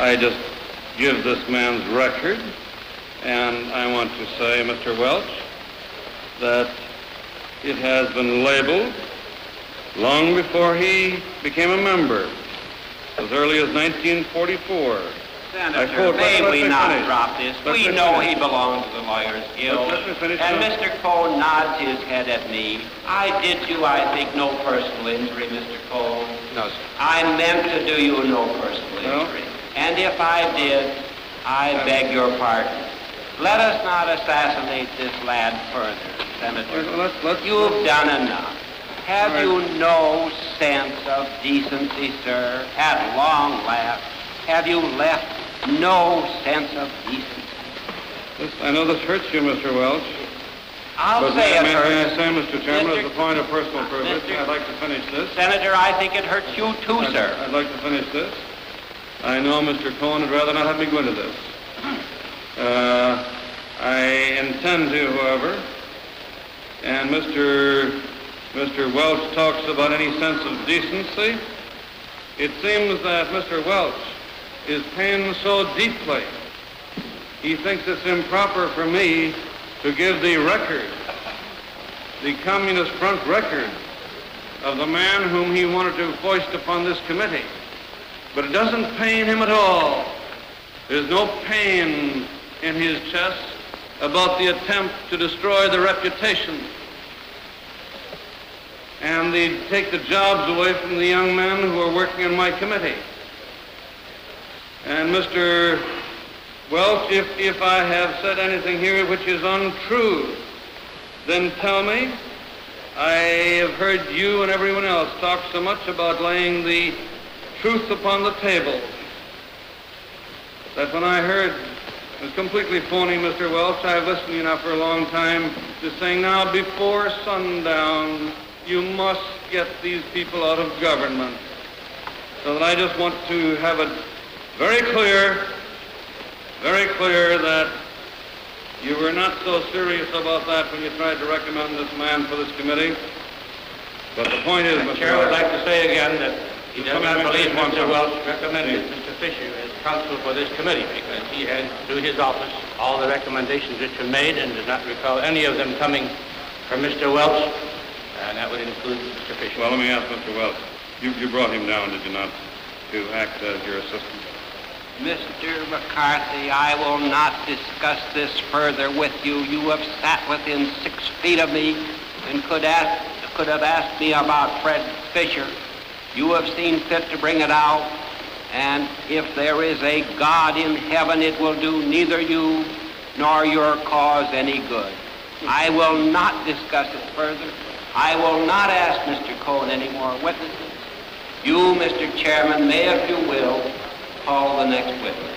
I just give this man's record, and I want to say, Mr. Welch, that it has been labeled long before he became a member, as early as 1944. Senator, may we not drop this? We know he belongs to the Lawyers Guild. And Mr. Cohn nods his head at me. I did you, I think, no personal injury, Mr. Cohn. No, sir. I meant to do you no personal injury. And if I did, I beg your pardon. Let us not assassinate this lad further, Senator. You've done enough. Have you no sense of decency, sir? At long last, have you left no sense of decency? I know this hurts you, Mr. Welch. I'll say it hurts. May I say, Mr. Chairman, as a point of personal privilege, I'd like to finish this. Senator, I think it hurts you too, sir. I'd like to finish this. I know Mr. Cohn would rather not have me go into this. I intend to, however, and Mr. Welch talks about any sense of decency. It seems that Mr. Welch is pained so deeply, he thinks it's improper for me to give the record, the Communist Front record, of the man whom he wanted to foist upon this committee. But it doesn't pain him at all. There's no pain in his chest about the attempt to destroy the reputation and take the jobs away from the young men who are working in my committee. And Mr. Welch, if I have said anything here which is untrue, then tell me. I have heard you and everyone else talk so much about laying the truth upon the table that when I heard it was completely phony, Mr. Welch, I've listened to you now for a long time, to saying now before sundown you must get these people out of government. So that I just want to have it very clear that you were not so serious about that when you tried to recommend this man for this committee. But the point is, Mr. Chair, I would like to say again that he does not believe Mr. Welch recommended Mr. Fisher as counsel for this committee because he had, through his office, all the recommendations which were made and does not recall any of them coming from Mr. Welch, and that would include Mr. Fisher. Well, let me ask Mr. Welch. You brought him down, did you not, to act as your assistant? Mr. McCarthy, I will not discuss this further with you. You have sat within 6 feet of me and could have asked me about Fred Fisher. You have seen fit to bring it out, and if there is a God in heaven, it will do neither you nor your cause any good. I will not discuss it further. I will not ask Mr. Cohn any more witnesses. You, Mr. Chairman, may, if you will, call the next witness.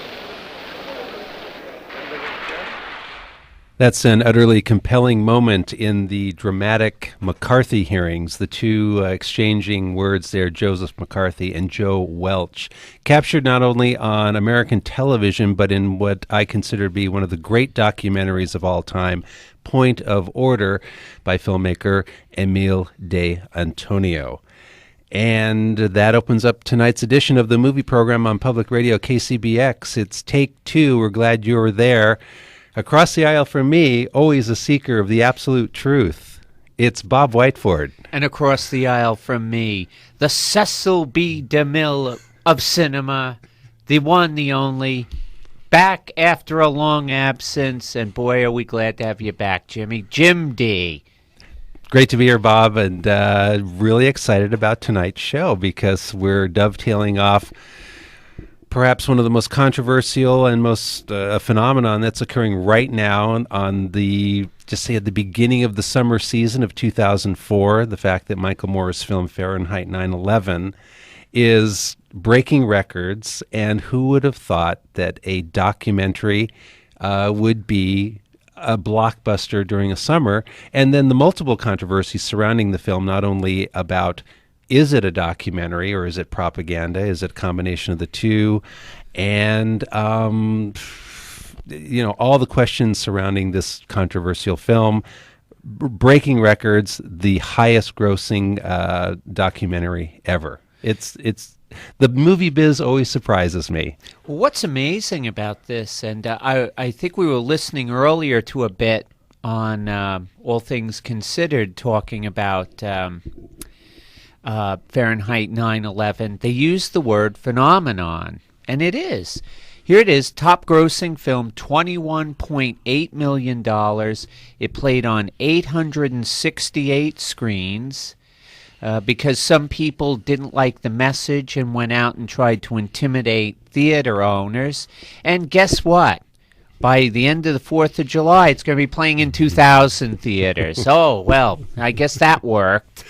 That's an utterly compelling moment in the dramatic McCarthy hearings, the two exchanging words there, Joseph McCarthy and Joe Welch, captured not only on American television, but in what I consider to be one of the great documentaries of all time, Point of Order, by filmmaker Emile de Antonio. And that opens up tonight's edition of the movie program on Public Radio KCBX. It's Take Two. We're glad you're there. Across the aisle from me, always a seeker of the absolute truth, it's Bob Whiteford. And across the aisle from me, the Cecil B. DeMille of cinema, the one, the only, back after a long absence, and boy, are we glad to have you back, Jimmy. Jim Dee. Great to be here, Bob, and really excited about tonight's show because we're dovetailing off perhaps one of the most controversial and most phenomenon that's occurring right now on the, just say at the beginning of the summer season of 2004, the fact that Michael Moore's film Fahrenheit 9/11 is breaking records, and who would have thought that a documentary would be a blockbuster during a summer, and then the multiple controversies surrounding the film, not only about is it a documentary or is it propaganda, is it a combination of the two, and all the questions surrounding this controversial film, breaking records, the highest grossing documentary ever. It's the movie biz always surprises me. Well, what's amazing about this, and I think we were listening earlier to a bit on All Things Considered, talking about Fahrenheit 9/11. They used the word phenomenon, and it is. Here it is, top grossing film, $21.8 million. It played on 868 screens. Because some people didn't like the message and went out and tried to intimidate theater owners. And guess what? By the end of the 4th of July, it's going to be playing in 2,000 theaters. Oh, well, I guess that worked.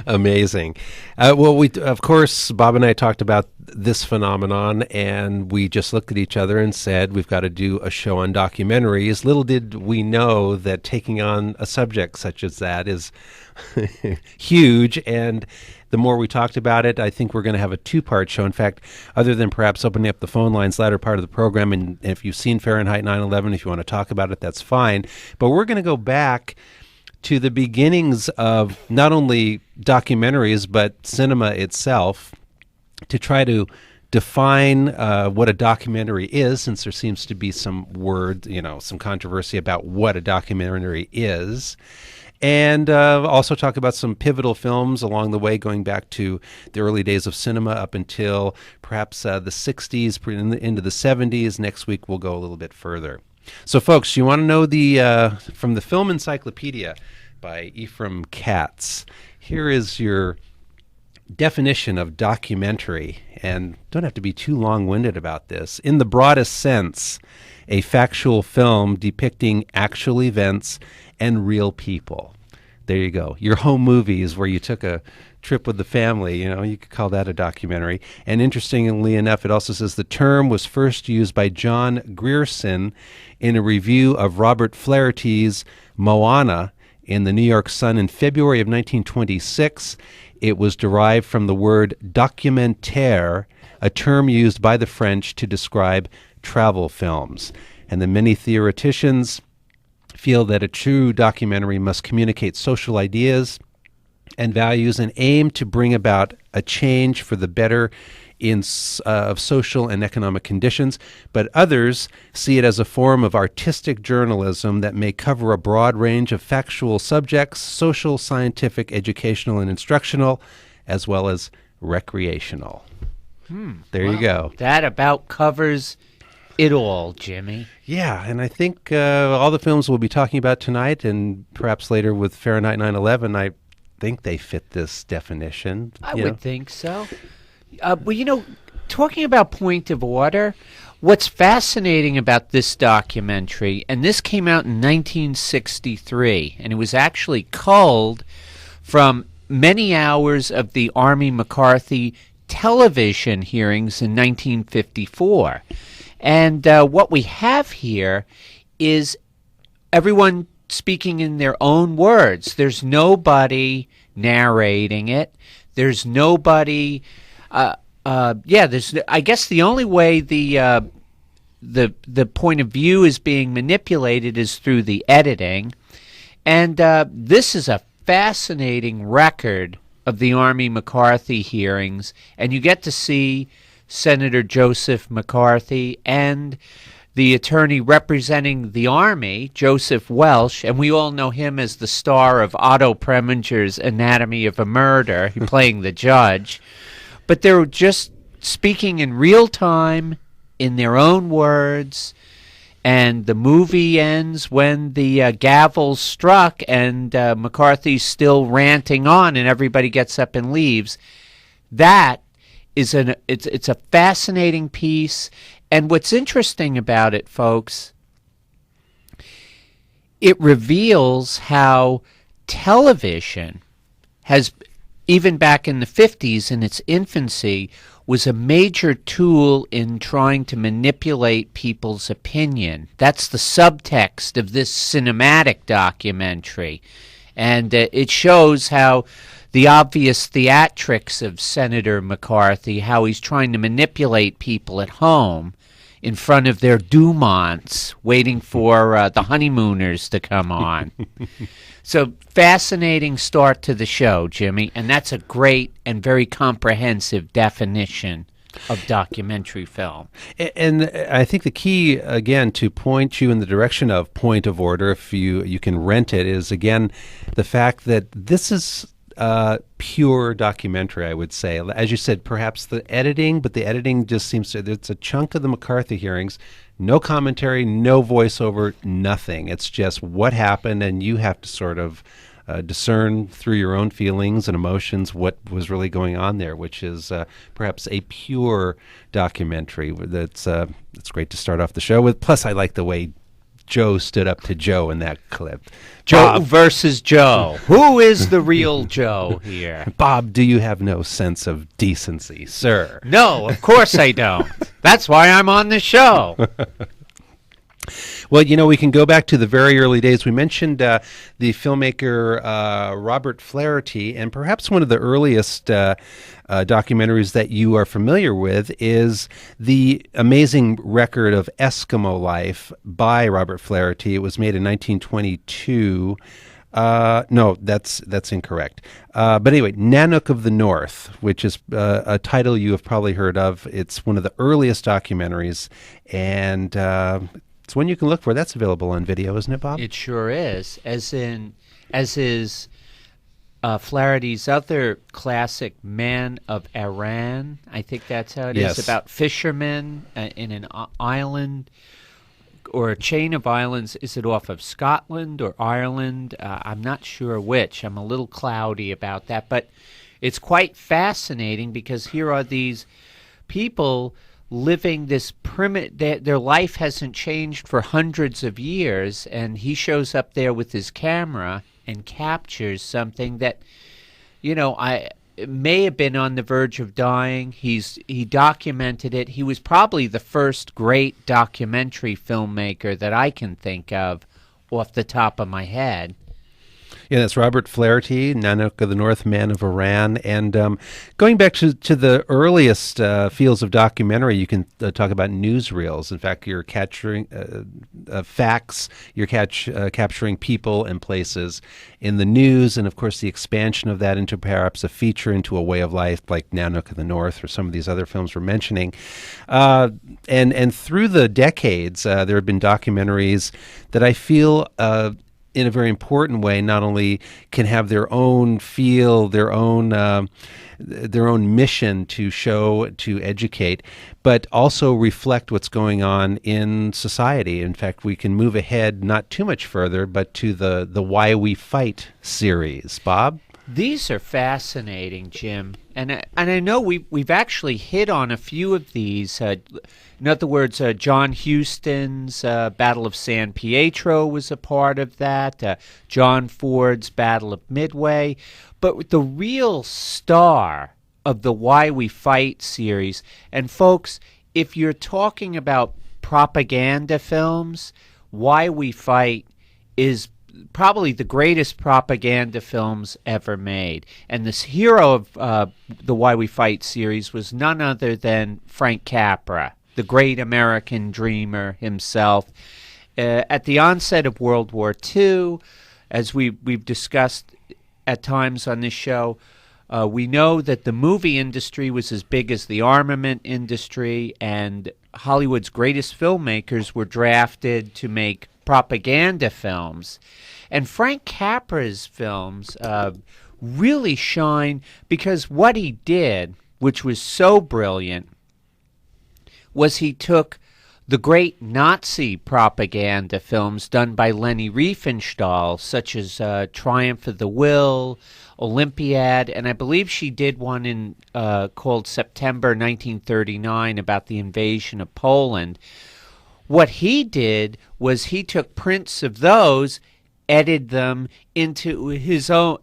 Amazing. Well, we of course, Bob and I talked about this phenomenon, and we just looked at each other and said, we've got to do a show on documentaries. Little did we know that taking on a subject such as that is huge, and the more we talked about it, I think we're going to have a two-part show. In fact, other than perhaps opening up the phone lines latter part of the program, and if you've seen Fahrenheit 9/11, if you want to talk about it, that's fine. But we're going to go back to the beginnings of not only documentaries, but cinema itself, to try to define what a documentary is, since there seems to be some some controversy about what a documentary is. And also talk about some pivotal films along the way, going back to the early days of cinema up until perhaps the 60s, into the 70s. Next week, we'll go a little bit further. So, folks, you want to know from the Film Encyclopedia by Ephraim Katz. Here is your definition of documentary, and don't have to be too long-winded about this. In the broadest sense, a factual film depicting actual events and real people. There you go. Your home movies where you took a trip with the family, you could call that a documentary. And interestingly enough, it also says the term was first used by John Grierson in a review of Robert Flaherty's Moana in the New York Sun in February of 1926. It was derived from the word documentaire, a term used by the French to describe travel films. And the many theoreticians feel that a true documentary must communicate social ideas and values and aim to bring about a change for the better of social and economic conditions, but others see it as a form of artistic journalism that may cover a broad range of factual subjects, social, scientific, educational, and instructional, as well as recreational. There you go. That about covers it all, Jimmy. Yeah, and I think all the films we'll be talking about tonight, and perhaps later with Fahrenheit 9/11, I think they fit this definition. I would think so. Well, talking about point of order, what's fascinating about this documentary, and this came out in 1963, and it was actually culled from many hours of the Army McCarthy television hearings in 1954. And what we have here is everyone speaking in their own words. There's nobody narrating it. There's nobody. There's. I guess the only way the point of view is being manipulated is through the editing, and this is a fascinating record of the Army McCarthy hearings, and you get to see Senator Joseph McCarthy and the attorney representing the Army, Joseph Welch, and we all know him as the star of Otto Preminger's Anatomy of a Murder, playing the judge. But they're just speaking in real time, in their own words, and the movie ends when the gavel struck and McCarthy's still ranting on and everybody gets up and leaves. That is it's a fascinating piece. And what's interesting about it, folks, it reveals how television has, even back in the 50s in its infancy, was a major tool in trying to manipulate people's opinion. That's the subtext of this cinematic documentary. And it shows how the obvious theatrics of Senator McCarthy, how he's trying to manipulate people at home in front of their Dumonts, waiting for the honeymooners to come on. So fascinating start to the show, Jimmy, and that's a great and very comprehensive definition of documentary film. And I think the key, again, to point you in the direction of Point of Order, if you can rent it, is, again, the fact that this is pure documentary, I would say. As you said, perhaps the editing, but the editing just seems to, it's a chunk of the McCarthy hearings, no commentary, no voiceover, nothing. It's just what happened, and you have to sort of discern through your own feelings and emotions what was really going on there, which is perhaps a pure documentary. That's it's great to start off the show with. Plus, I like the way Joe stood up to Joe in that clip. Joe versus Joe. Who is the real Joe here? Bob, do you have no sense of decency, sir? No, of course I don't. That's why I'm on the show. Well, we can go back to the very early days. We mentioned the filmmaker Robert Flaherty, and perhaps one of the earliest documentaries that you are familiar with is the amazing record of Eskimo life by Robert Flaherty. It was made in 1922. No, that's incorrect. But anyway, Nanook of the North, which is a title you have probably heard of. It's one of the earliest documentaries, and it's one you can look for. That's available on video, isn't it, Bob? It sure is. As is Flaherty's other classic, Man of Iran. I think that's how it is, about fishermen in an island or a chain of islands. Is it off of Scotland or Ireland? I'm not sure which. I'm a little cloudy about that. But it's quite fascinating because here are these people living this their life hasn't changed for hundreds of years, and he shows up there with his camera and captures something that, I may have been on the verge of dying. He documented it. He was probably the first great documentary filmmaker that I can think of off the top of my head. Yeah, that's Robert Flaherty, Nanook of the North, Man of Iran. And going back to the earliest fields of documentary, you can talk about newsreels. In fact, you're capturing facts, you're capturing people and places in the news, and of course the expansion of that into perhaps a feature, into a way of life, like Nanook of the North or some of these other films we're mentioning. And through the decades, there have been documentaries that I feel in a very important way, not only can have their own feel, their own mission to show, to educate, but also reflect what's going on in society. In fact, we can move ahead not too much further, but to the Why We Fight series. Bob? These are fascinating, Jim, and I know we've actually hit on a few of these. In other words, John Huston's Battle of San Pietro was a part of that. John Ford's Battle of Midway, but the real star of the Why We Fight series, and folks, if you're talking about propaganda films, Why We Fight is probably the greatest propaganda films ever made. And this hero of the Why We Fight series was none other than Frank Capra, the great American dreamer himself. At the onset of World War II, as we've discussed at times on this show, we know that the movie industry was as big as the armament industry, and Hollywood's greatest filmmakers were drafted to make propaganda films. And Frank Capra's films really shine because what he did, which was so brilliant, was he took the great Nazi propaganda films done by Leni Riefenstahl, such as Triumph of the Will, Olympiad, and I believe she did one in called September 1939 about the invasion of Poland. What he did was he took prints of those, edited them into his own,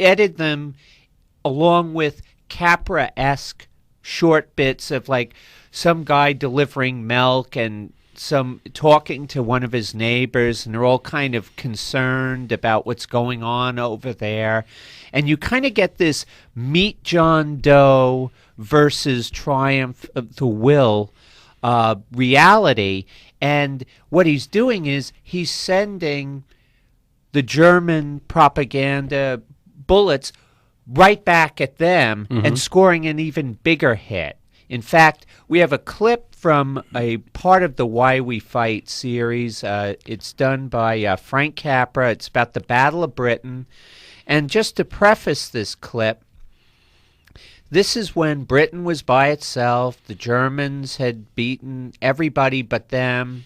edited them along with Capra-esque short bits of like some guy delivering milk and some talking to one of his neighbors, and they're all kind of concerned about what's going on over there. And you kind of get this Meet John Doe versus Triumph of the Will reality. And what he's doing is he's sending the German propaganda bullets right back at them and scoring an even bigger hit. In fact, we have a clip from a part of the Why We Fight series. It's done by Frank Capra. It's about the Battle of Britain. And just to preface this clip, this is when Britain was by itself. The Germans had beaten everybody but them.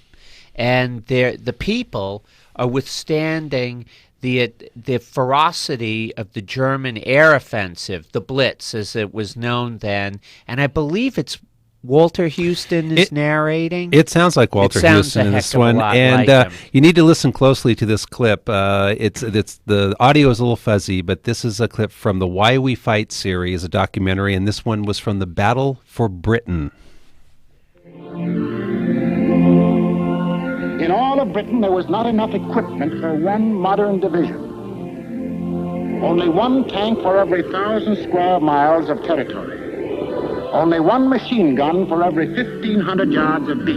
And the people are withstanding the ferocity of the German air offensive, the Blitz, as it was known then. And I believe it's Walter Houston is narrating. It sounds like Walter Houston in this one, and you need to listen closely to this clip. It's the audio is a little fuzzy, but this is a clip from the Why We Fight series, a documentary, and this one was from the Battle for Britain. In all of Britain, there was not enough equipment for one modern division. Only one tank for every 1,000 square miles of territory. Only one machine gun for every 1,500 yards of beach.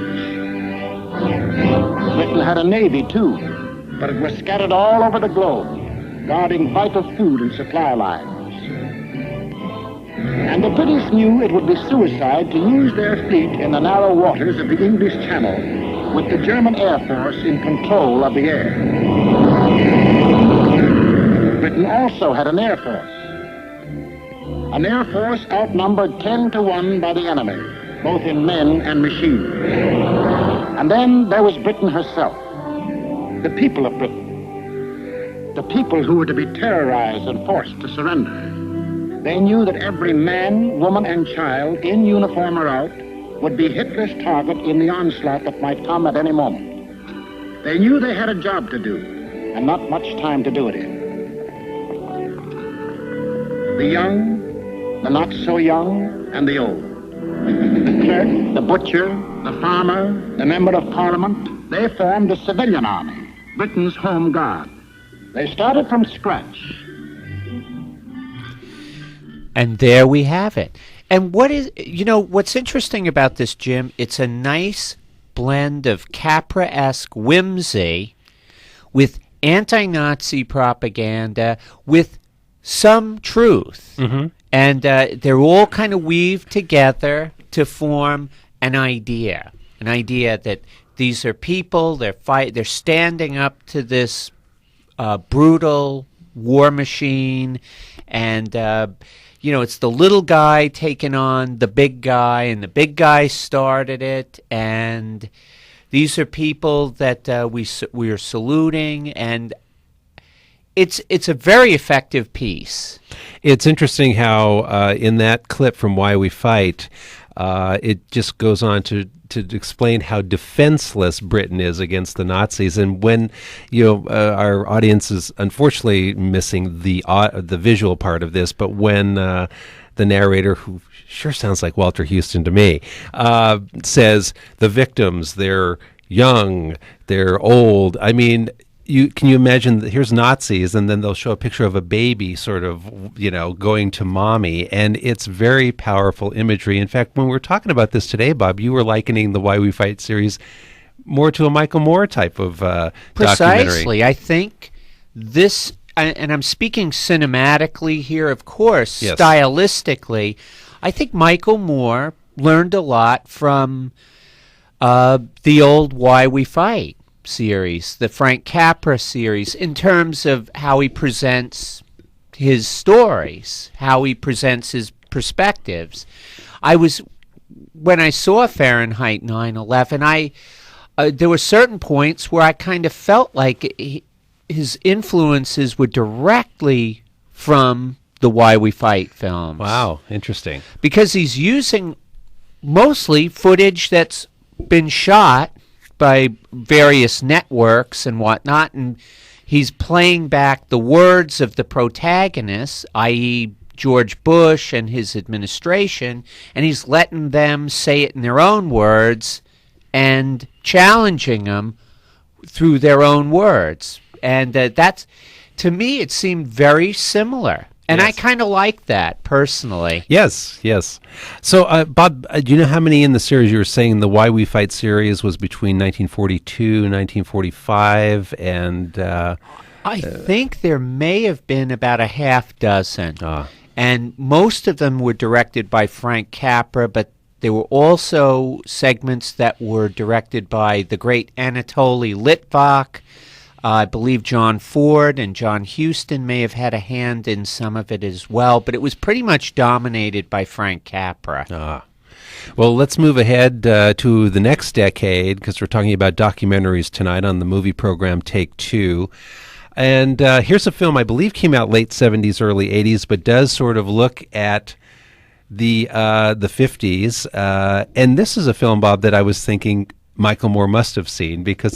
Britain had a navy, too, but it was scattered all over the globe, guarding vital food and supply lines. And the British knew it would be suicide to use their fleet in the narrow waters of the English Channel with the German Air Force in control of the air. Britain also had an Air Force. An Air Force outnumbered 10 to 1 by the enemy, both in men and machines. And then there was Britain herself, the people of Britain, the people who were to be terrorized and forced to surrender. They knew that every man, woman, and child, in uniform or out, would be Hitler's target in the onslaught that might come at any moment. They knew they had a job to do, and not much time to do it in. The young, the not so young, and the old. The clerk, the butcher, the farmer, the member of parliament, they formed the civilian army, Britain's home guard. They started from scratch. And there we have it. And what's interesting about this, Jim, it's a nice blend of Capra-esque whimsy with anti-Nazi propaganda with some truth. And they're all kind of weaved together to form an idea that these are people, they're standing up to this brutal war machine, and it's the little guy taking on the big guy, and the big guy started it, and these are people that we are saluting, and it's a very effective piece. It's interesting how in that clip from Why We Fight, it just goes on to explain how defenseless Britain is against the Nazis. And when our audience is unfortunately missing the visual part of this, but when the narrator, who sure sounds like Walter Houston to me, says the victims, they're young, they're old. I mean, can you imagine that here's Nazis, and then they'll show a picture of a baby sort of, going to mommy, and it's very powerful imagery. In fact, when we were talking about this today, Bob, you were likening the Why We Fight series more to a Michael Moore type of documentary. Precisely. I think this, and I'm speaking cinematically here, of course, yes. Stylistically, I think Michael Moore learned a lot from the old Why We Fight series, the Frank Capra series, in terms of how he presents his stories, how he presents his perspectives. When I saw Fahrenheit 9/11, there were certain points where I kind of felt like his influences were directly from the Why We Fight films. Wow, interesting. Because he's using mostly footage that's been shot by various networks and whatnot, and he's playing back the words of the protagonists, i.e. George Bush and his administration, and he's letting them say it in their own words and challenging them through their own words. And that's, to me, it seemed very similar. And Yes. I kind of like that, personally. Yes, yes. So, Bob, do you know how many in the series? You were saying the Why We Fight series was between 1942 and 1945, and I think there may have been about a half dozen. Ah. And most of them were directed by Frank Capra, but there were also segments that were directed by the great Anatoly Litvak. I believe John Ford and John Huston may have had a hand in some of it as well, but it was pretty much dominated by Frank Capra. Well, let's move ahead to the next decade, because we're talking about documentaries tonight on the movie program Take Two. And here's a film I believe came out late 70s, early 80s, but does sort of look at the 50s. And this is a film, Bob, that I was thinking Michael Moore must have seen, because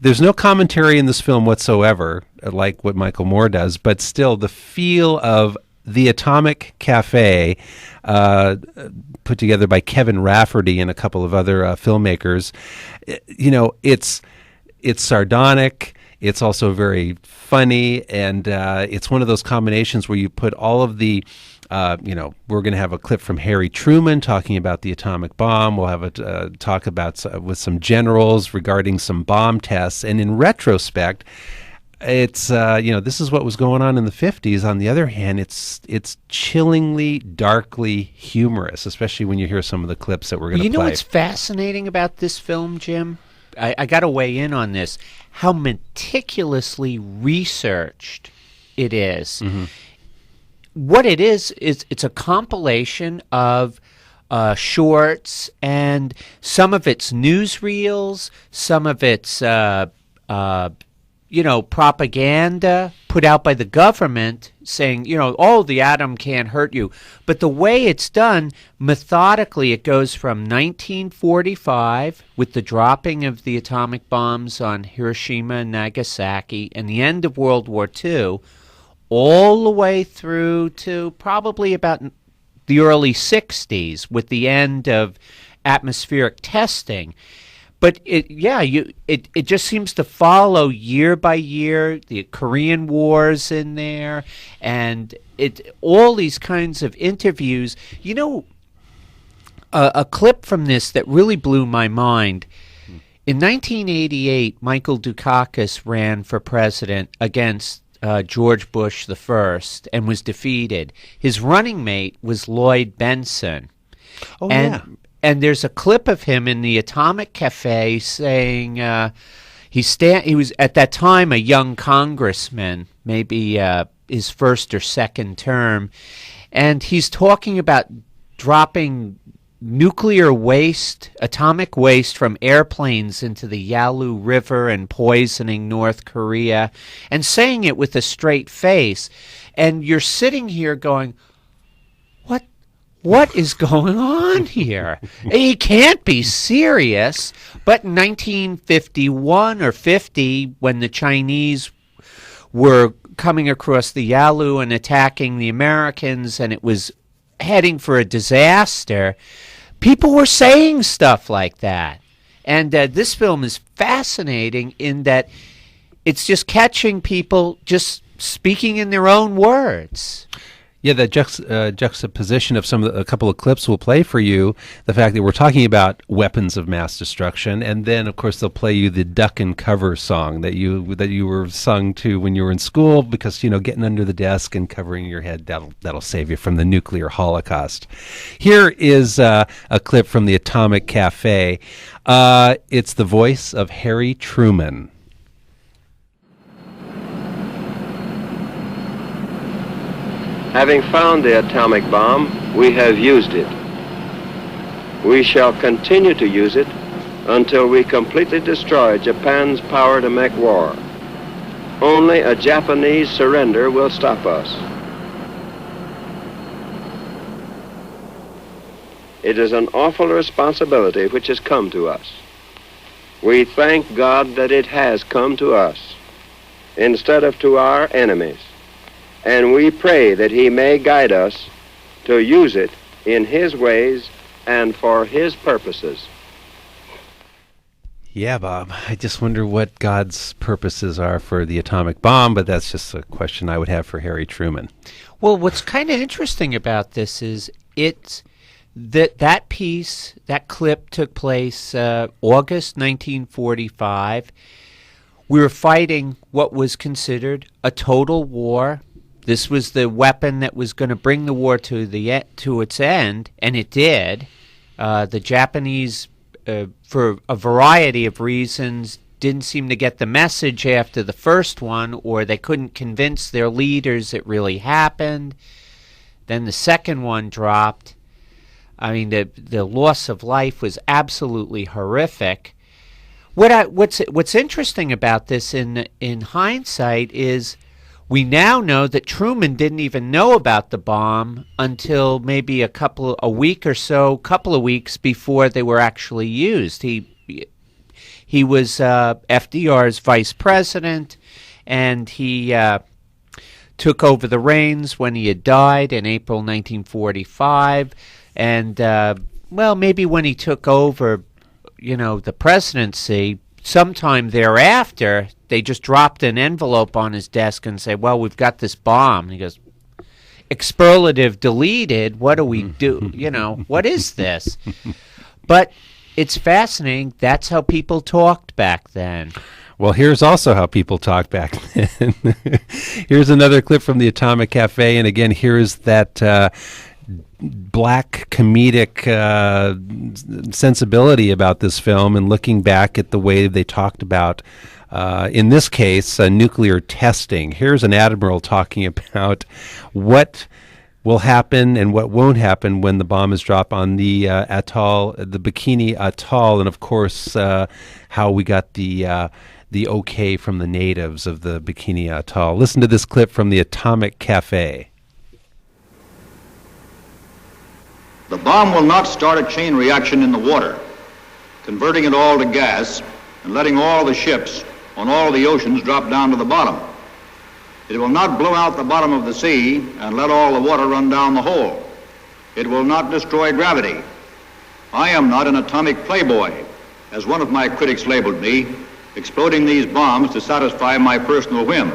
there's no commentary in this film whatsoever, like what Michael Moore does, but still the feel of the Atomic Cafe, put together by Kevin Rafferty and a couple of other filmmakers. It's sardonic. It's also very funny, and it's one of those combinations where you put all of the we're going to have a clip from Harry Truman talking about the atomic bomb. We'll have a talk about with some generals regarding some bomb tests. And in retrospect, it's this is what was going on in the 50s. On the other hand, it's chillingly, darkly humorous, especially when you hear some of the clips that we're going to play. You know what's fascinating about this film, Jim? I got to weigh in on this. How meticulously researched it is. Mm-hmm. What it is it's a compilation of shorts, and some of it's newsreels, some of it's propaganda put out by the government saying, the atom can't hurt you. But the way it's done, methodically, it goes from 1945 with the dropping of the atomic bombs on Hiroshima and Nagasaki and the end of World War II, all the way through to probably about the early 60s with the end of atmospheric testing. But it just seems to follow year by year. The Korean War's in there, and all these kinds of interviews. A clip from this that really blew my mind. In 1988, Michael Dukakis ran for president against George Bush the First and was defeated. His running mate was Lloyd Benson. Oh, yeah. And there's a clip of him in the Atomic Cafe saying he was at that time a young congressman, maybe his first or second term, and he's talking about dropping nuclear waste, atomic waste from airplanes into the Yalu River and poisoning North Korea, and saying it with a straight face. And you're sitting here going, what is going on here? He can't be serious. But in 1951 or 50, when the Chinese were coming across the Yalu and attacking the Americans, and it was heading for a disaster, people were saying stuff like that. And this film is fascinating in that it's just catching people just speaking in their own words. Yeah, that juxtaposition of a couple of clips we'll play for you, the fact that we're talking about weapons of mass destruction, and then, of course, they'll play you the duck and cover song that you were sung to when you were in school, because, getting under the desk and covering your head, that'll save you from the nuclear holocaust. Here is a clip from the Atomic Cafe. It's the voice of Harry Truman. Having found the atomic bomb, we have used it. We shall continue to use it until we completely destroy Japan's power to make war. Only a Japanese surrender will stop us. It is an awful responsibility which has come to us. We thank God that it has come to us instead of to our enemies. And we pray that he may guide us to use it in his ways and for his purposes. Yeah, Bob. I just wonder what God's purposes are for the atomic bomb, but that's just a question I would have for Harry Truman. Well, what's kind of interesting about this is that piece, that clip took place August 1945. We were fighting what was considered a total war. This was the weapon that was going to bring the war to its end, and it did. The Japanese, for a variety of reasons, didn't seem to get the message after the first one, or they couldn't convince their leaders it really happened. Then the second one dropped. I mean, the loss of life was absolutely horrific. What's interesting about this in hindsight is we now know that Truman didn't even know about the bomb until maybe a week or so, couple of weeks before they were actually used. He was FDR's vice president, and he took over the reins when he had died in April 1945. And, maybe when he took over, the presidency, sometime thereafter, they just dropped an envelope on his desk and said, well, we've got this bomb. And he goes, expurlative deleted, what do we do? What is this? But it's fascinating. That's how people talked back then. Well, here's also how people talked back then. Here's another clip from the Atomic Cafe, and again, here's that black comedic sensibility about this film, and looking back at the way they talked about, in this case, nuclear testing. Here's an admiral talking about what will happen and what won't happen when the bomb is dropped on the atoll, the Bikini Atoll, and of course how we got the okay from the natives of the Bikini Atoll. Listen to this clip from the Atomic Cafe. The bomb will not start a chain reaction in the water, converting it all to gas and letting all the ships on all the oceans drop down to the bottom. It will not blow out the bottom of the sea and let all the water run down the hole. It will not destroy gravity. I am not an atomic playboy, as one of my critics labeled me, exploding these bombs to satisfy my personal whim.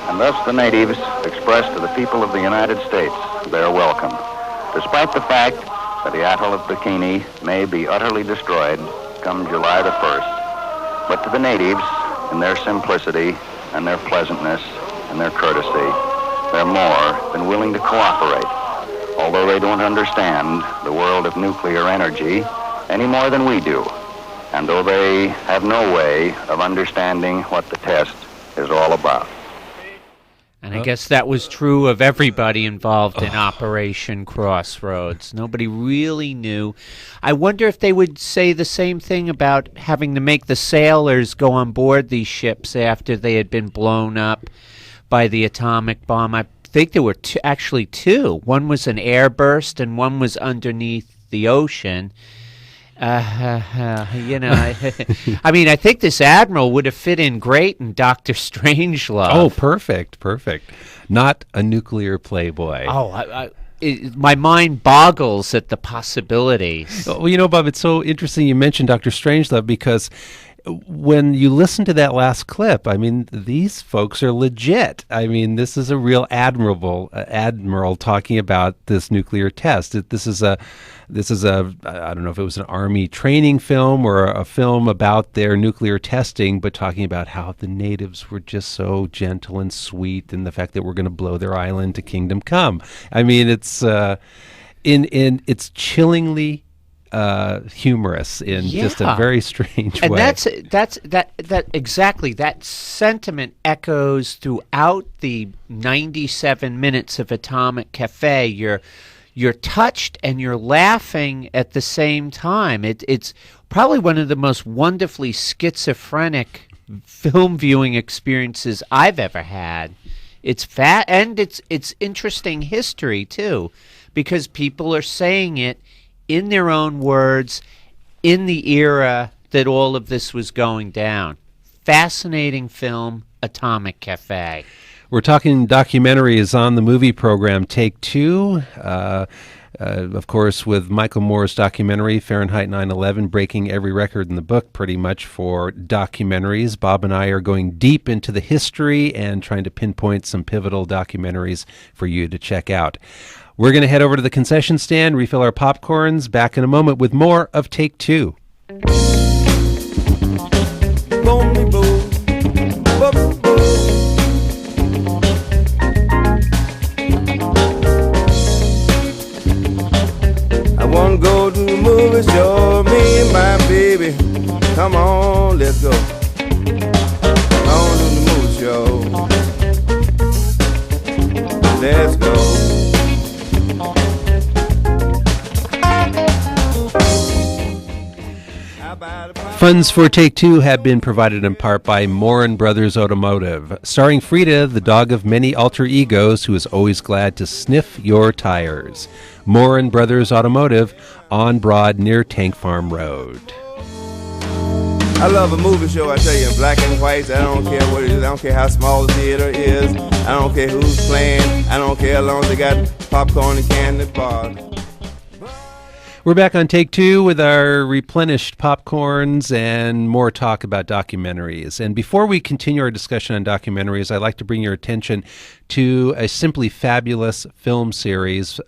And thus the natives expressed to the people of the United States their welcome, despite the fact that the atoll of Bikini may be utterly destroyed come July the 1st. But to the natives, in their simplicity and their pleasantness and their courtesy, they're more than willing to cooperate, although they don't understand the world of nuclear energy any more than we do, and though they have no way of understanding what the test is all about. And I guess that was true of everybody involved in Operation Crossroads. Nobody really knew. I wonder if they would say the same thing about having to make the sailors go on board these ships after they had been blown up by the atomic bomb. I think there were actually two. One was an airburst and one was underneath the ocean. I mean, I think this admiral would have fit in great in Dr. Strangelove. Oh, perfect. Not a nuclear playboy. Oh, my mind boggles at the possibilities. Well, Bob, it's so interesting you mentioned Dr. Strangelove, because when you listen to that last clip, I mean, these folks are legit. I mean, this is a real admiral talking about this nuclear test. This is a I don't know if it was an army training film or a film about their nuclear testing, but talking about how the natives were just so gentle and sweet, and the fact that we're going to blow their island to kingdom come. I mean, it's it's chillingly humorous in just a very strange way. And that exactly, that sentiment echoes throughout the 97 minutes of Atomic Cafe. You're touched and you're laughing at the same time. It's probably one of the most wonderfully schizophrenic film viewing experiences I've ever had. It's fat, and it's interesting history too, because people are saying it in their own words in the era that all of this was going down. Fascinating film, Atomic Cafe. We're talking documentaries on the movie program Take Two. Of course, with Michael Moore's documentary, Fahrenheit 9/11, breaking every record in the book pretty much for documentaries. Bob and I are going deep into the history and trying to pinpoint some pivotal documentaries for you to check out. We're going to head over to the concession stand, refill our popcorns. Back in a moment with more of Take Two. I wanna go to the movie show, me and my baby. Come on, let's go. On to the movie show. Let's go. Funds for Take Two have been provided in part by Moore & Brothers Automotive, starring Frida, the dog of many alter egos who is always glad to sniff your tires. Moore & Brothers Automotive on Broad near Tank Farm Road. I love a movie show, I tell you, in black and white. I don't care what it is. I don't care how small the theater is. I don't care who's playing. I don't care how long they got popcorn and candy bars. We're back on Take Two with our replenished popcorns and more talk about documentaries. And before we continue our discussion on documentaries, I'd like to bring your attention to a simply fabulous film series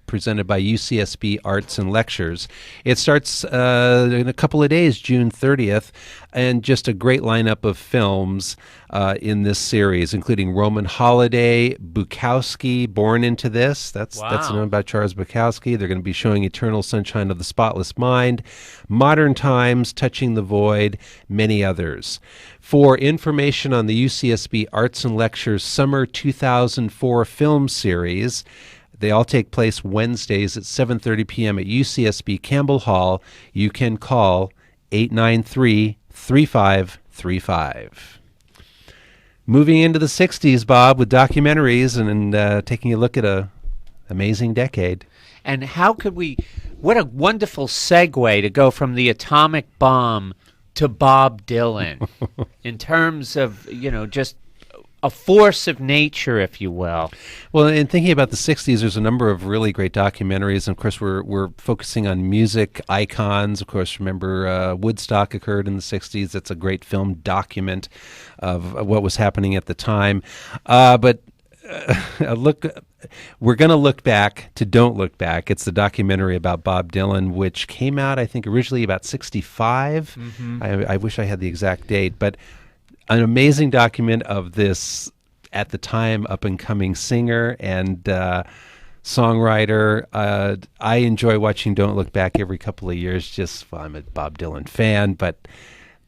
presented by UCSB Arts and Lectures. It starts in a couple of days, June 30th, and just a great lineup of films in this series, including Roman Holiday, Bukowski, Born Into This. That's known about Charles Bukowski. They're going to be showing Eternal Sunshine of the Spotless Mind, Modern Times, Touching the Void, many others. For information on the UCSB Arts and Lectures Summer 2004 film series, they all take place Wednesdays at 7:30 p.m. at UCSB Campbell Hall. You can call 893-3535. Moving into the 60s, Bob, with documentaries and taking a look at an amazing decade. And what a wonderful segue to go from the atomic bomb to Bob Dylan in terms of, just a force of nature, if you will. Well, in thinking about the 60s, there's a number of really great documentaries. And of course, we're focusing on music icons. Of course, remember Woodstock occurred in the 60s. It's a great film document of what was happening at the time. We're going to look back to Don't Look Back. It's the documentary about Bob Dylan, which came out, I think, originally about 65. Mm-hmm. I wish I had the exact date, but an amazing document of this, at the time, up-and-coming singer and songwriter. I enjoy watching Don't Look Back every couple of years. I'm a Bob Dylan fan, but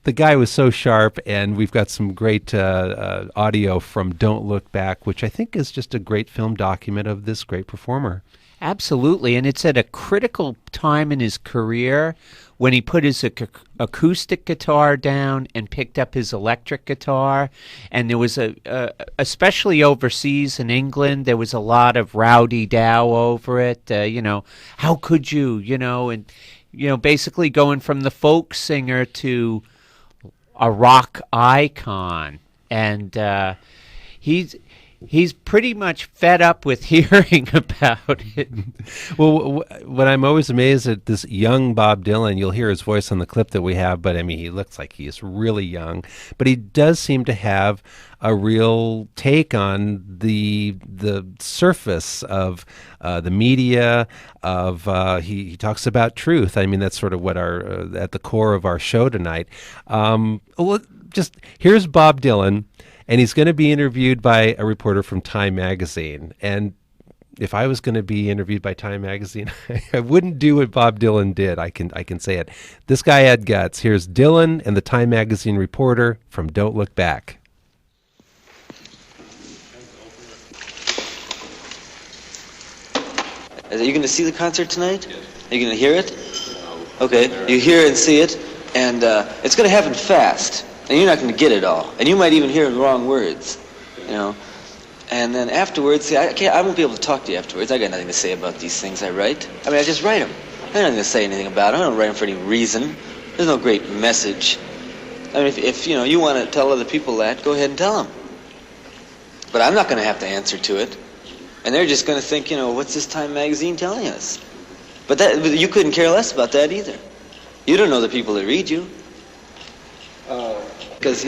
the guy was so sharp, and we've got some great audio from Don't Look Back, which I think is just a great film document of this great performer. Absolutely, and it's at a critical time in his career when he put his acoustic guitar down and picked up his electric guitar. And there was especially overseas in England, there was a lot of rowdy-dow over it. How could you, and basically going from the folk singer to a rock icon. And he's pretty much fed up with hearing about it. Well, what I'm always amazed at this young Bob Dylan, you'll hear his voice on the clip that we have, but I mean, he looks like he's really young, but he does seem to have a real take on the surface of the media. He talks about truth. I mean, that's sort of what at the core of our show tonight. Here's Bob Dylan. And he's going to be interviewed by a reporter from Time Magazine. And if I was going to be interviewed by Time Magazine, I wouldn't do what Bob Dylan did. I can say it. This guy had guts. Here's Dylan and the Time Magazine reporter from Don't Look Back. Are you going to see the concert tonight? Yes. Are you going to hear it? Okay. You hear and see it, and it's going to happen fast. And you're not going to get it all. And you might even hear the wrong words, And then afterwards, see, I won't be able to talk to you afterwards. I got nothing to say about these things I write. I mean, I just write them. I got nothing to say anything about them. I don't write them for any reason. There's no great message. I mean, if you want to tell other people that, go ahead and tell them. But I'm not going to have to answer to it. And they're just going to think, what's this Time magazine telling us? But you couldn't care less about that either. You don't know the people that read you. Because,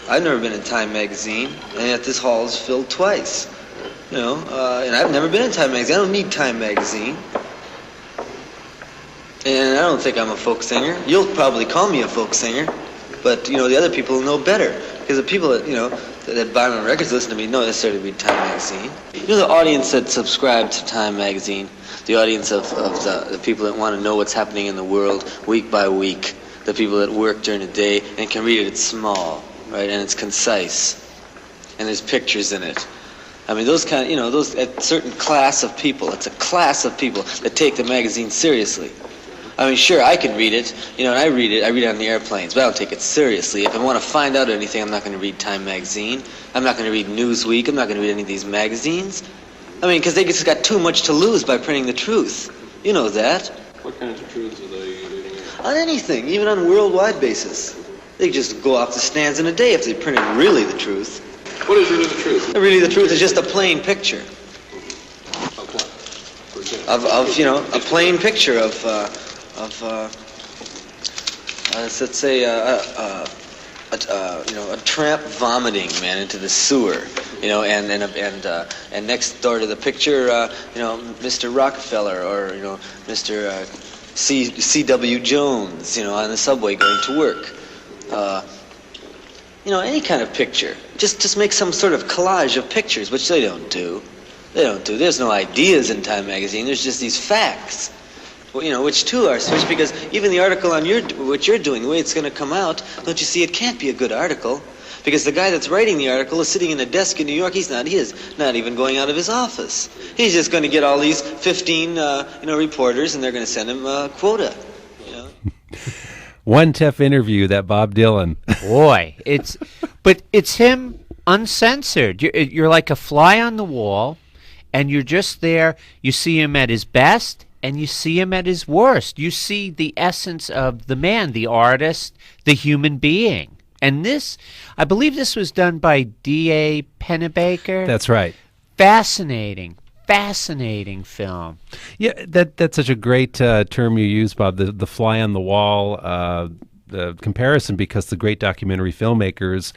I've never been in Time magazine, and yet this hall is filled twice. And I've never been in Time magazine. I don't need Time magazine. And I don't think I'm a folk singer. You'll probably call me a folk singer, but, the other people know better. Because the people that, that buy my records, listen to me, don't necessarily read Time magazine. The audience that subscribe to Time magazine, the audience of the people that want to know what's happening in the world week by week, the people that work during the day and can read it, it's small, right, and it's concise, and there's pictures in it. I mean, those kind of, those a certain class of people, it's a class of people that take the magazine seriously. I mean, sure, I can read it, and I read it on the airplanes, but I don't take it seriously. If I want to find out anything, I'm not going to read Time magazine. I'm not going to read Newsweek. I'm not going to read any of these magazines. I mean, because they just got too much to lose by printing the truth. You know that. What kinds of truths are they reading? On anything, even on a worldwide basis. They just go off the stands in a day if they printed really the truth. What is really the truth? Really the truth is just a plain picture. Of what? For example? Of a plain picture of let's say a tramp vomiting, man, into the sewer, and next door to the picture, Mr. Rockefeller or Mr. C.W. Jones, on the subway going to work. Any kind of picture. Just make some sort of collage of pictures, which they don't do. There's no ideas in Time magazine. There's just these facts. Which too are switched, because even the article on what you're doing, the way it's going to come out, don't you see, it can't be a good article, because the guy that's writing the article is sitting in a desk in New York. He is not even going out of his office. He's just going to get all these 15 reporters, and they're going to send him a quota. One tough interview, that Bob Dylan. Boy, it's him uncensored. You're like a fly on the wall, and you're just there. You see him at his best, and you see him at his worst. You see the essence of the man, the artist, the human being. And this, I believe this was done by D.A. Pennebaker. That's right. Fascinating film. Yeah, that's such a great term you use, Bob, the fly on the wall the comparison, because the great documentary filmmakers,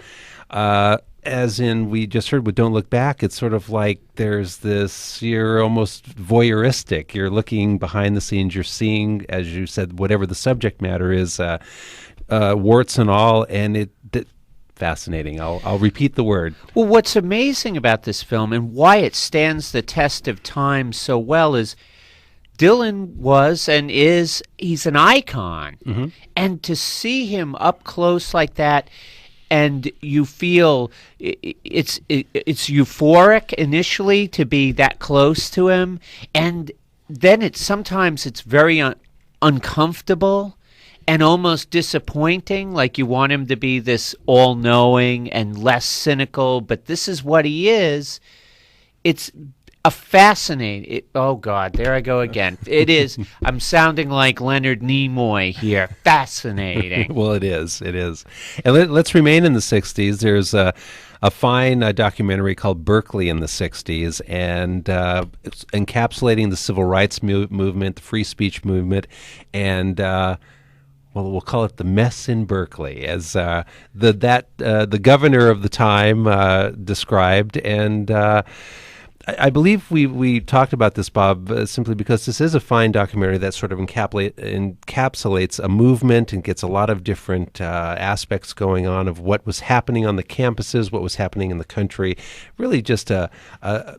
as in we just heard with Don't Look Back, it's sort of like there's this, you're almost voyeuristic. You're looking behind the scenes. You're seeing, as you said, whatever the subject matter is, warts and all, and fascinating. I'll repeat the word. Well, what's amazing about this film and why it stands the test of time so well is Dylan was and is, he's an icon. Mm-hmm. And to see him up close like that, and you feel it's euphoric initially to be that close to him, and then sometimes it's very uncomfortable and almost disappointing, like you want him to be this all-knowing and less cynical, but this is what he is. It's a fascinating... oh, God, there I go again. It is. I'm sounding like Leonard Nimoy here. Fascinating. Well, it is. It is. And let's remain in the 60s. There's a fine documentary called Berkeley in the 60s, and it's encapsulating the civil rights movement, the free speech movement, and... well, we'll call it the mess in Berkeley, as the governor of the time described. And I believe we talked about this, Bob, simply because this is a fine documentary that sort of encapsulates a movement and gets a lot of different aspects going on of what was happening on the campuses, what was happening in the country. Really just a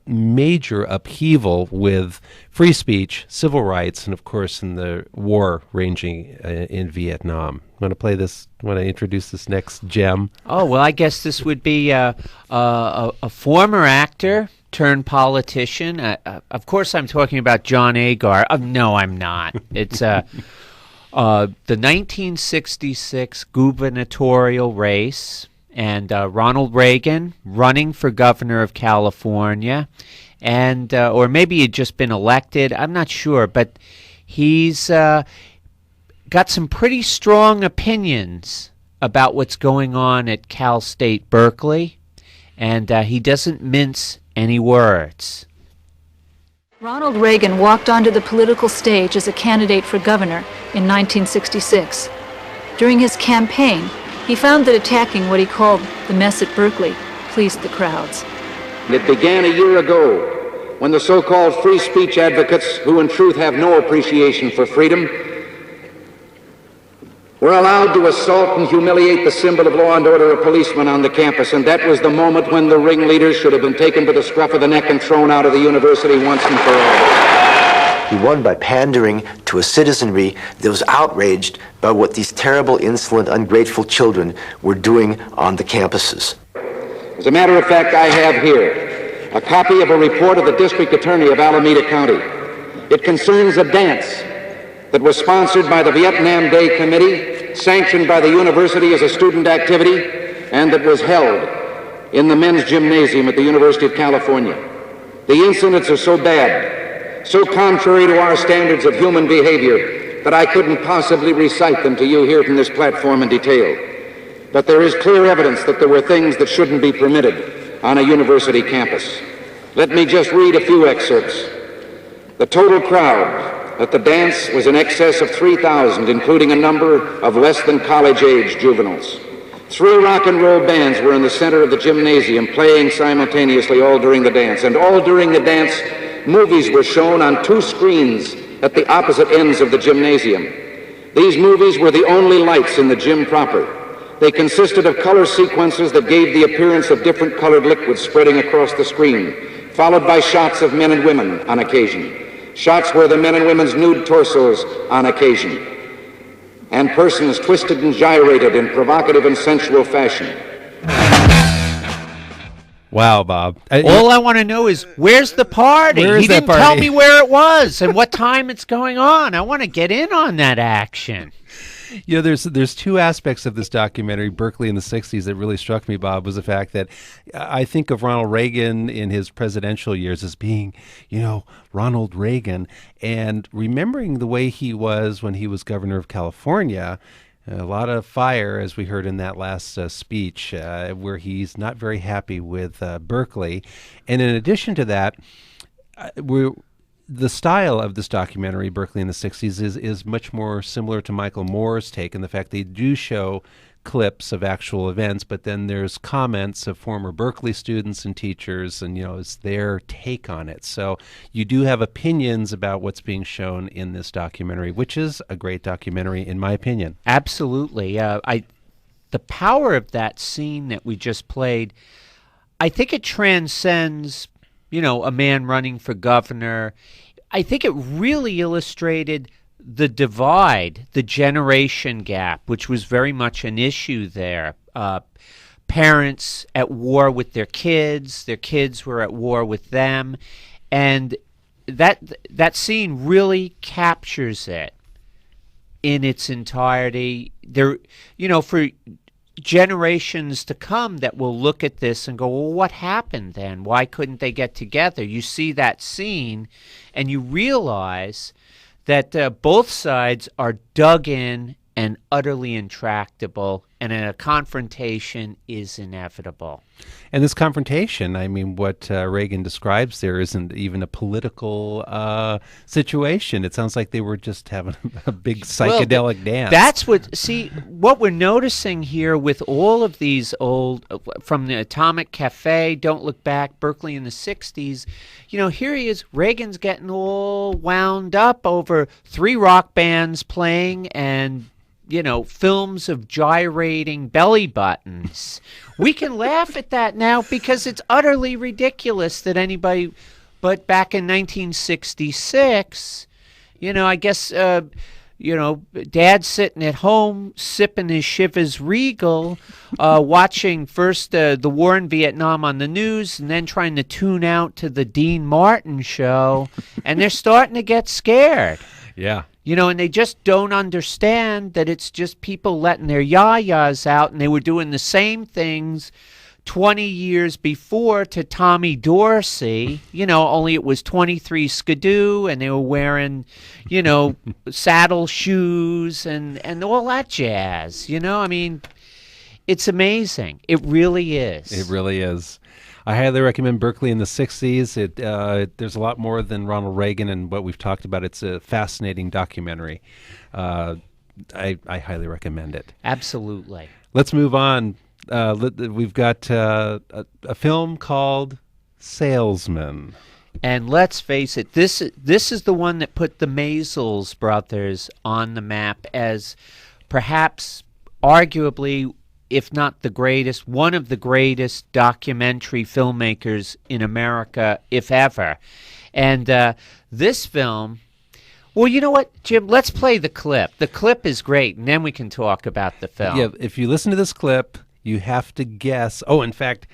major upheaval with free speech, civil rights, and of course in the war raging in Vietnam. Want to play this? Want to introduce this next gem? Oh, well, I guess this would be a former actor turned politician. Of course, I'm talking about John Agar. No, I'm not. It's the 1966 gubernatorial race, and Ronald Reagan running for governor of California, and or maybe he'd just been elected. I'm not sure, but he's got some pretty strong opinions about what's going on at Cal State Berkeley, and he doesn't mince any words. Ronald Reagan walked onto the political stage as a candidate for governor in 1966. During his campaign, he found that attacking what he called the mess at Berkeley pleased the crowds. It began a year ago when the so-called free speech advocates, who in truth have no appreciation for freedom, were allowed to assault and humiliate the symbol of law and order, a policeman on the campus, and that was the moment when the ringleaders should have been taken by the scruff of the neck and thrown out of the university once and for all. He won by pandering to a citizenry that was outraged by what these terrible, insolent, ungrateful children were doing on the campuses. As a matter of fact, I have here a copy of a report of the district attorney of Alameda County. It concerns a dance that was sponsored by the Vietnam Day Committee, sanctioned by the university as a student activity, and that was held in the men's gymnasium at the University of California. The incidents are so bad, so contrary to our standards of human behavior, that I couldn't possibly recite them to you here from this platform in detail. But there is clear evidence that there were things that shouldn't be permitted on a university campus. Let me just read a few excerpts. The total crowd at the dance was in excess of 3,000, including a number of less than college-age juveniles. 3 rock and roll bands were in the center of the gymnasium playing simultaneously all during the dance. And all during the dance, movies were shown on 2 screens at the opposite ends of the gymnasium. These movies were the only lights in the gym proper. They consisted of color sequences that gave the appearance of different colored liquids spreading across the screen, followed by shots of men and women on occasion, shots where the men and women's nude torsos on occasion, and persons twisted and gyrated in provocative and sensual fashion. Wow, Bob. All I want to know is, where's the party? He didn't tell me where it was and what time it's going on. I want to get in on that action. You know, there's 2 aspects of this documentary, Berkeley in the 60s, that really struck me, Bob, was the fact that I think of Ronald Reagan in his presidential years as being, Ronald Reagan, and remembering the way he was when he was governor of California. A lot of fire, as we heard in that last speech, where he's not very happy with Berkeley. And in addition to that, the style of this documentary, Berkeley in the 60s, is much more similar to Michael Moore's take, in the fact they do show clips of actual events, but then there's comments of former Berkeley students and teachers, and it's their take on it. So you do have opinions about what's being shown in this documentary, which is a great documentary in my opinion. Absolutely. The power of that scene that we just played, I think it transcends a man running for governor. I think it really illustrated the divide, the generation gap, which was very much an issue there. Parents at war with their kids were at war with them, and that scene really captures it in its entirety. There, for generations to come that will look at this and go, well, what happened then? Why couldn't they get together? You see that scene and you realize that both sides are dug in and utterly intractable, and a confrontation is inevitable. And this confrontation, I mean, what Reagan describes there isn't even a political situation. It sounds like they were just having a big psychedelic dance. That's what we're noticing here with all of these old, from the Atomic Cafe, Don't Look Back, Berkeley in the 60s, here he is, Reagan's getting all wound up over 3 rock bands playing and films of gyrating belly buttons. We can laugh at that now because it's utterly ridiculous that anybody, but back in 1966, I guess, Dad's sitting at home sipping his Chivas Regal, watching first the war in Vietnam on the news and then trying to tune out to the Dean Martin show, and they're starting to get scared. Yeah. And they just don't understand that it's just people letting their yayas out, and they were doing the same things 20 years before to Tommy Dorsey, only it was 23 Skidoo, and they were wearing, saddle shoes and all that jazz, I mean, It's amazing. It really is. It really is. I highly recommend Berkeley in the 60s. There's a lot more than Ronald Reagan and what we've talked about. It's a fascinating documentary. I highly recommend it. Absolutely. Let's move on. We've got a film called Salesman. And let's face it, this is the one that put the Maysles brothers on the map as perhaps arguably, if not the greatest, one of the greatest documentary filmmakers in America, if ever. And this film, well, you know what, Jim? Let's play the clip. The clip is great, and then we can talk about the film. Yeah, if you listen to this clip, you have to guess. Oh, in fact,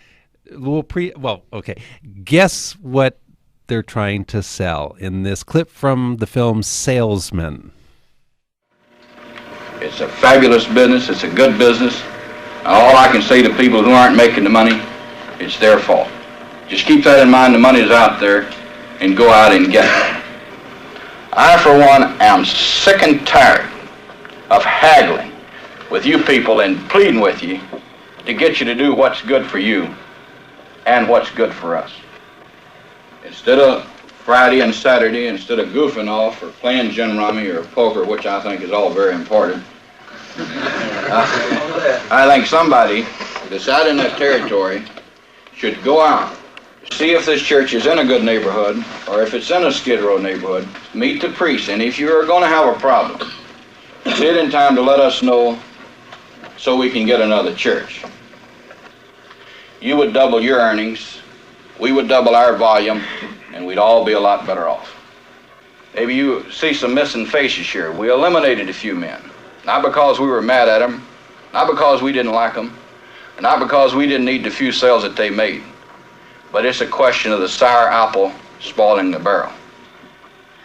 guess what they're trying to sell in this clip from the film Salesman. It's a fabulous business. It's a good business. All I can say to people who aren't making the money, it's their fault. Just keep that in mind. The money is out there, and go out and get it. I, for one, am sick and tired of haggling with you people and pleading with you to get you to do what's good for you and what's good for us. Instead of Friday and Saturday, instead of goofing off or playing gin rummy or poker, which I think is all very important, I think somebody that's out in that territory should go out, see if this church is in a good neighborhood or if it's in a Skid Row neighborhood, meet the priest, and if you're going to have a problem, see it in time to let us know so we can get another church. You would double your earnings, we would double our volume, and we'd all be a lot better off. Maybe you see some missing faces here. We eliminated a few men, not because we were mad at them, not because we didn't like them, not because we didn't need the few sales that they made, but it's a question of the sour apple spoiling the barrel.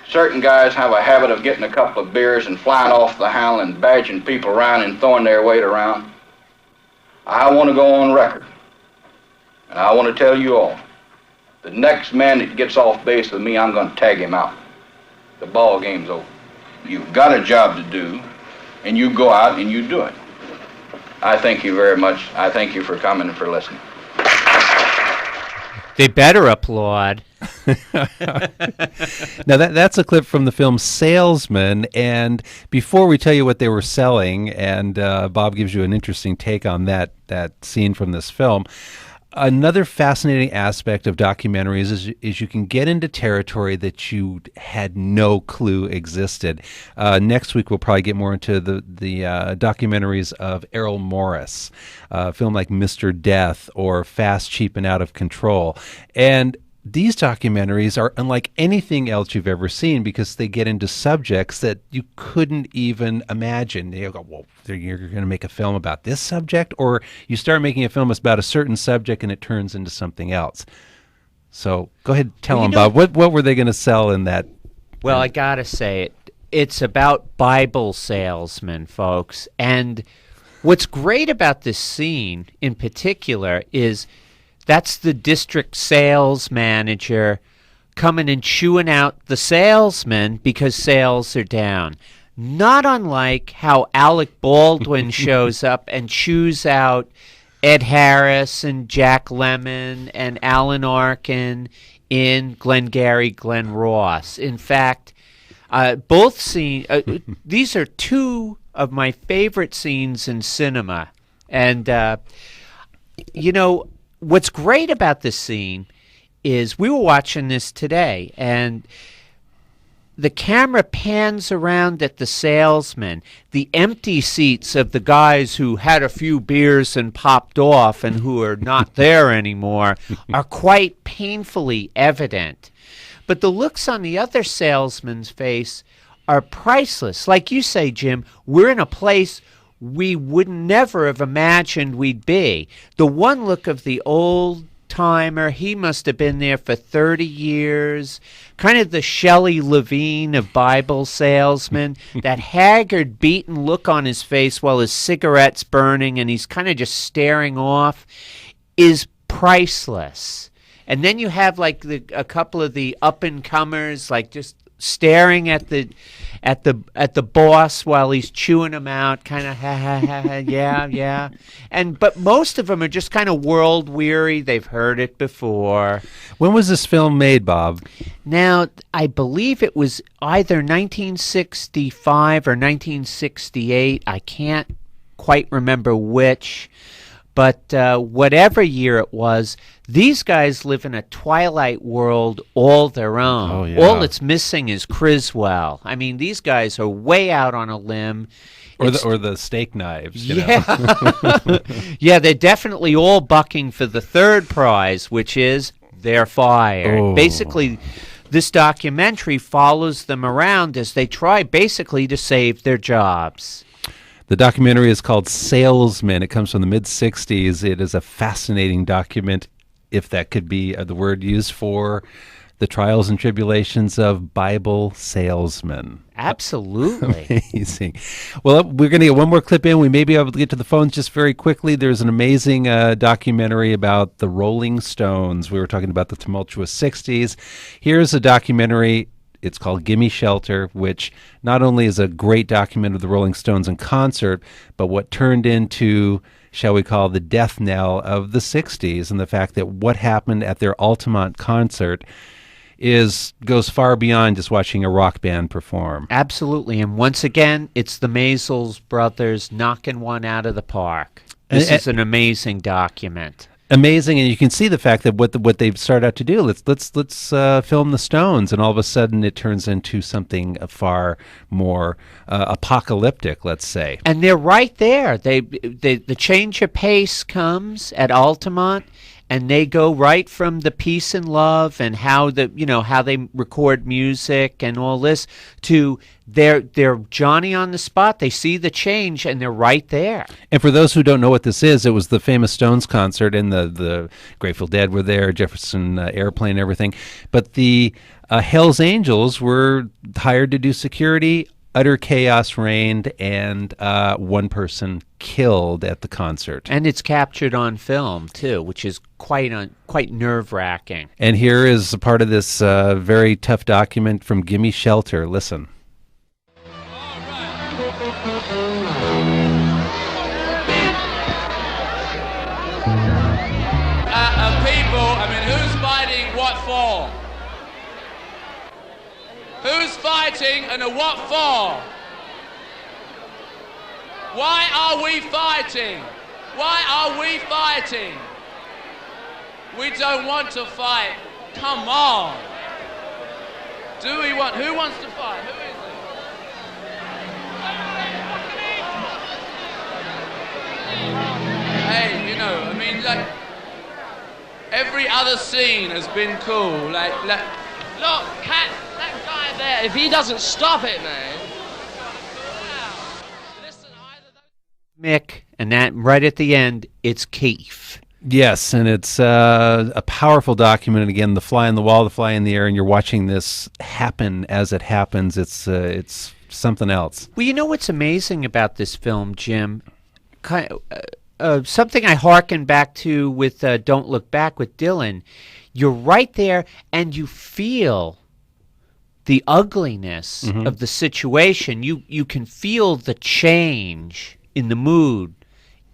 Certain guys have a habit of getting a couple of beers and flying off the handle and badging people around and throwing their weight around. I want to go on record, and I want to tell you all, the next man that gets off base with me, I'm going to tag him out. The ball game's over. You've got a job to do, and you go out and you do it. I thank you very much. I thank you for coming and for listening. They better applaud. Now, that's a clip from the film Salesman, and before we tell you what they were selling, and Bob gives you an interesting take on that scene from this film, another fascinating aspect of documentaries is you can get into territory that you had no clue existed. Next week, we'll probably get more into the documentaries of Errol Morris, a film like Mr. Death or Fast, Cheap, and Out of Control. And these documentaries are unlike anything else you've ever seen because they get into subjects that you couldn't even imagine. You go, well, you're going to make a film about this subject? Or you start making a film about a certain subject and it turns into something else. So go ahead, tell them, Bob. What were they going to sell in that? Well, I got to say it. It's about Bible salesmen, folks. And what's great about this scene in particular is that's the district sales manager coming and chewing out the salesman because sales are down. Not unlike how Alec Baldwin shows up and chews out Ed Harris and Jack Lemmon and Alan Arkin in Glengarry Glen Ross. In fact, both scenes, these are two of my favorite scenes in cinema. And, what's great about this scene is we were watching this today, and the camera pans around at the salesman. The empty seats of the guys who had a few beers and popped off and who are not there anymore are quite painfully evident. But the looks on the other salesman's face are priceless. Like you say, Jim, we're in a place we would never have imagined we'd be. The one look of the old timer, he must have been there for 30 years, kind of the Shelley Levine of Bible salesmen, that haggard, beaten look on his face while his cigarette's burning and he's kind of just staring off, is priceless. And then you have like a couple of the up-and-comers, like just staring at the boss while he's chewing them out, kind of ha ha ha ha, yeah. But most of them are just kind of world weary. They've heard it before. When was this film made, Bob? Now, I believe it was either 1965 or 1968. I can't quite remember which. But whatever year it was, these guys live in a twilight world all their own. Oh, yeah. All that's missing is Criswell. I mean, these guys are way out on a limb. Or the steak knives. You yeah. know? Yeah, they're definitely all bucking for the third prize, which is they're fired. Oh. Basically, this documentary follows them around as they try basically to save their jobs. The documentary is called Salesman. It comes from the mid-'60s. It is a fascinating document, if that could be the word used for the trials and tribulations of Bible salesmen. Absolutely. Amazing. Well, we're going to get one more clip in. We may be able to get to the phones just very quickly. There's an amazing documentary about the Rolling Stones. We were talking about the tumultuous 60s. Here's a documentary. It's called Gimme Shelter, which not only is a great document of the Rolling Stones in concert, but what turned into, shall we call, the death knell of the 60s, and the fact that what happened at their Altamont concert goes far beyond just watching a rock band perform. Absolutely. And once again, it's the Maysles brothers knocking one out of the park. This is an amazing document. Amazing, and you can see the fact that what they've started out to do. Let's film the Stones, and all of a sudden it turns into something far more apocalyptic. Let's say, and they're right there. The change of pace comes at Altamont, and they go right from the peace and love and how they record music and all this to they're Johnny on the spot. They see the change and they're right there. And for those who don't know what this is, it was the famous Stones concert, and the Grateful Dead were there, Jefferson Airplane, everything. But the Hells Angels were hired to do security. Utter chaos reigned, and one person killed at the concert. And it's captured on film too, which is quite nerve-wracking. And here is a part of this very tough document from Gimme Shelter. Listen. Who's fighting what for? Who's fighting and what for? Why are we fighting? Why are we fighting? We don't want to fight. Come on. Do we want? Who wants to fight? Who is it? Hey, like every other scene has been cool. Like look, Cat, that guy there, if he doesn't stop it, man. Mick, and that right at the end, it's Keith. Yes, and it's a powerful document. And again, the fly on the wall, the fly in the air, and you're watching this happen as it happens. It's something else. Well, you know what's amazing about this film, Jim? Something I hearken back to with Don't Look Back with Dylan. You're right there, and you feel the ugliness of the situation. You can feel the change in the mood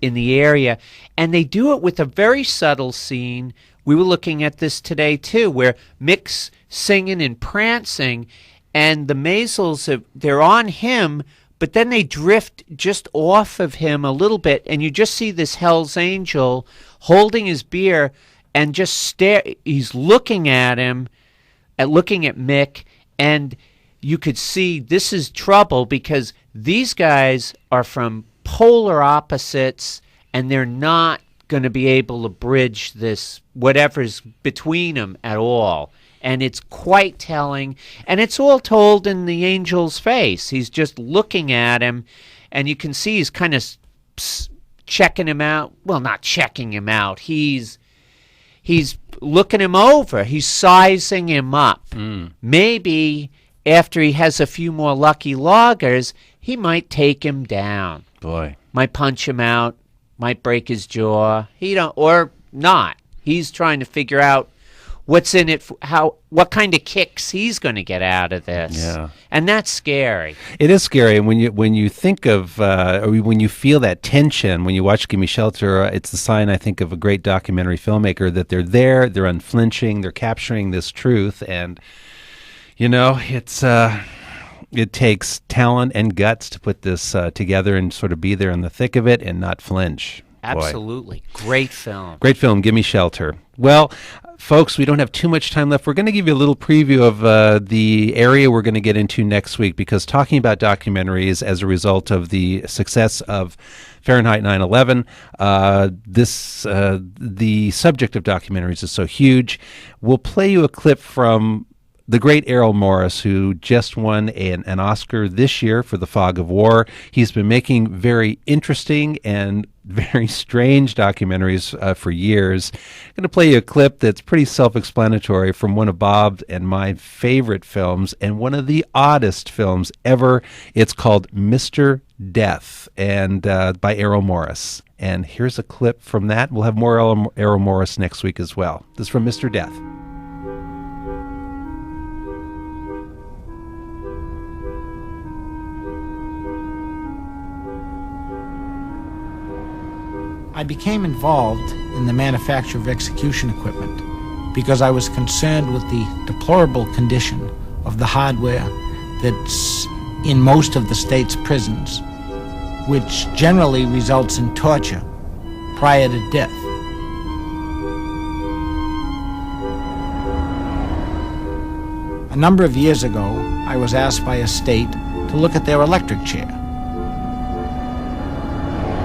in the area, and they do it with a very subtle scene. We were looking at this today too, where Mick's singing and prancing, and the Maysles, they're on him, but then they drift just off of him a little bit, and you just see this Hell's Angel holding his beer and just stare. He's looking at him, looking at Mick, and you could see this is trouble because these guys are from polar opposites, and they're not going to be able to bridge this whatever's between them at all. And it's quite telling, and it's all told in the angel's face. He's just looking at him, and you can see he's kind of checking him out. Well, not checking him out. He's looking him over. He's sizing him up. Maybe after he has a few more lucky loggers, he might take him down. Boy. Might punch him out, might break his jaw. Or not. He's trying to figure out what's in it, what kind of kicks he's going to get out of this. Yeah. And that's scary. It is scary, and when you think of or when you feel that tension when you watch Gimme Shelter, it's the sign, I think, of a great documentary filmmaker, that they're there, they're unflinching, they're capturing this truth, and it's it takes talent and guts to put this together and sort of be there in the thick of it and not flinch. Absolutely. Boy. Great film. Great film, Gimme Shelter. Well, folks, we don't have too much time left. We're going to give you a little preview of the area we're going to get into next week, because talking about documentaries as a result of the success of Fahrenheit 9/11, the subject of documentaries is so huge. We'll play you a clip from the great Errol Morris, who just won an Oscar this year for The Fog of War. He's been making very interesting and very strange documentaries for years. I'm going to play you a clip that's pretty self-explanatory from one of Bob and my favorite films, and one of the oddest films ever. It's called Mr. Death, and by Errol Morris. And here's a clip from that. We'll have more Errol Morris next week as well. This is from Mr. Death. I became involved in the manufacture of execution equipment because I was concerned with the deplorable condition of the hardware that's in most of the state's prisons, which generally results in torture prior to death. A number of years ago, I was asked by a state to look at their electric chair.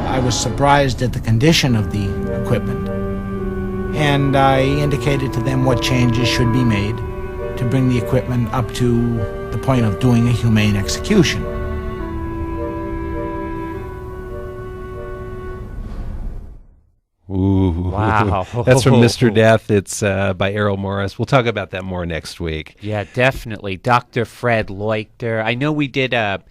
I was surprised at the condition of the equipment, and I indicated to them what changes should be made to bring the equipment up to the point of doing a humane execution. Ooh. Wow. That's from Mr. Death. It's by Errol Morris. We'll talk about that more next week. Yeah, definitely. Dr. Fred Leuchter. I know we did a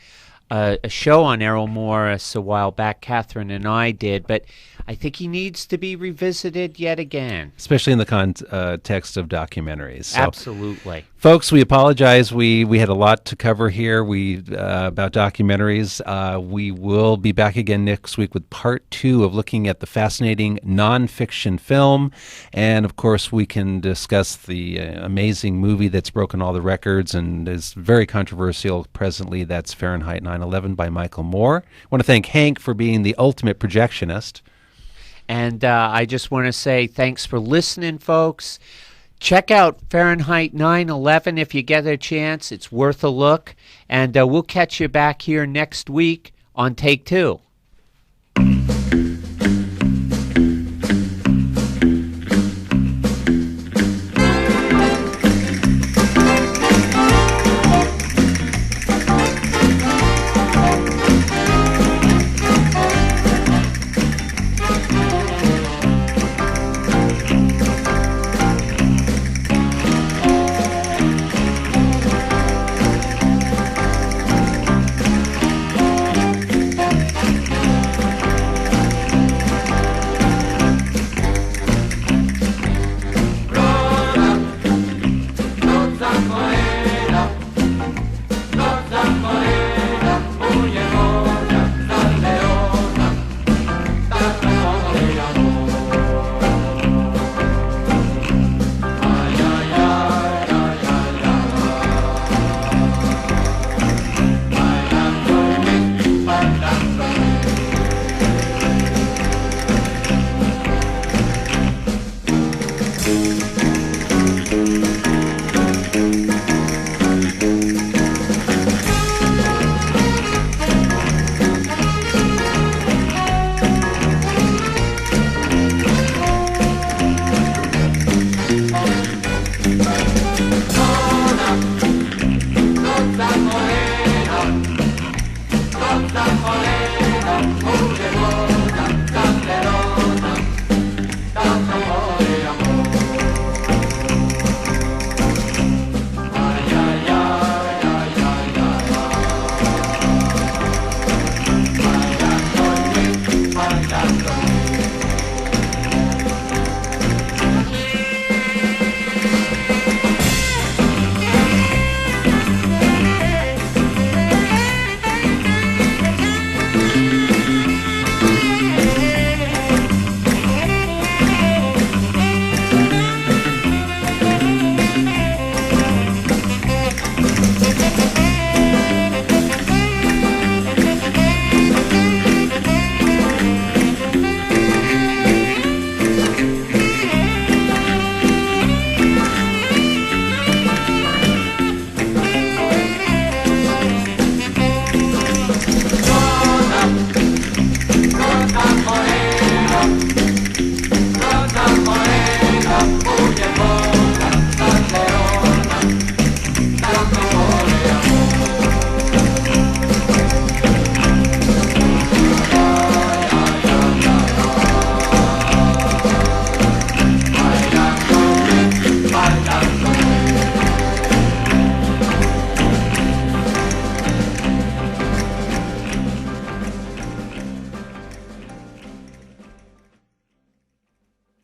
show on Errol Morris a while back, Catherine and I did, but I think he needs to be revisited yet again. Especially in the context of documentaries. So, absolutely. Folks, we apologize. We had a lot to cover here about documentaries. We will be back again next week with part 2 of looking at the fascinating nonfiction film. And, of course, we can discuss the amazing movie that's broken all the records and is very controversial presently. That's Fahrenheit 9/11 by Michael Moore. I want to thank Hank for being the ultimate projectionist. And I just want to say thanks for listening, folks. Check out Fahrenheit 9/11 if you get a chance. It's worth a look. And we'll catch you back here next week on Take 2.